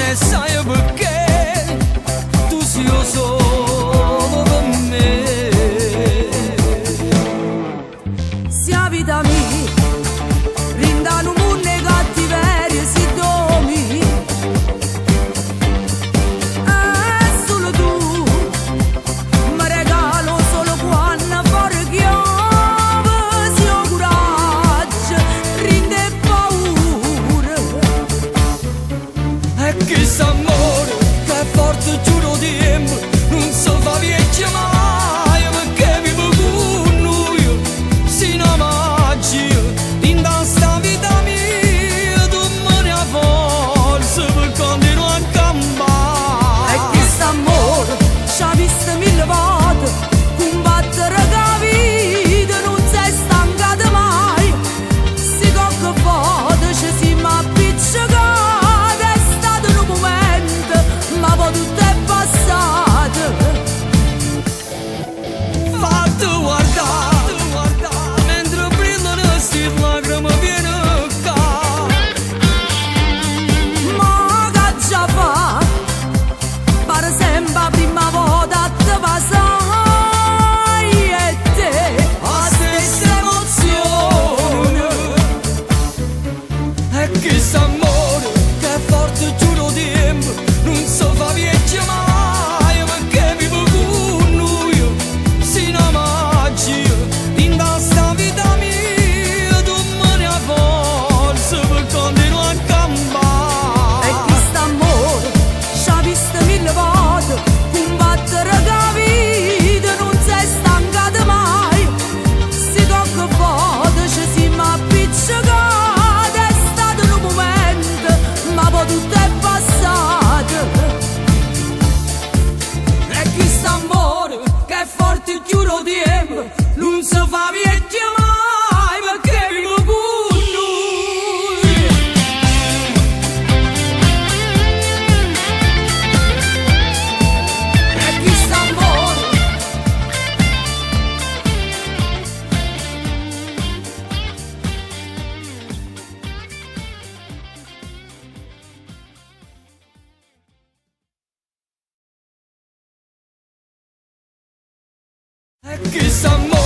e sai perché tu sei lo solo per me. Sia vita mia, rindano munne cattiverie si domi. Solo tu mi regalo solo quando fuori chiove, si ho coraggio, rinde paura. E questo amore che è forte giuro di tempo non si fa vecchio mai, perché vivo con noi sino a maggio. In sta vita mia tu me ne hai forza per continuare a campare. E questo amore ci ha visto mille volte combattere la vita, non sei stancato mai. Si cocca foto ci siamo appiccicati, è stato un momento, ma poi tutto è passato. Fatti guardare, mentre brillano sti lacrime viene qua. Ma che già fa, pare sempre la prima volta a te passai e te La stessa emozione. E questo amore che è forte giuro di tempo non si fa vecchio mai, perché vivo con noi sino a maggio. In sta vita mia tu me ne hai forza per continuare a campare. E questo amore ci ha visto mille volte combattere la vita, non sei stancato mai. Si tocca foto ci siamo appiccicati, è stato un momento, ma poi tutto è passato. E questo amore che è forte giuro di tempo non si fa vecchio mai, perché vivo con lui. E questo amore E questo amore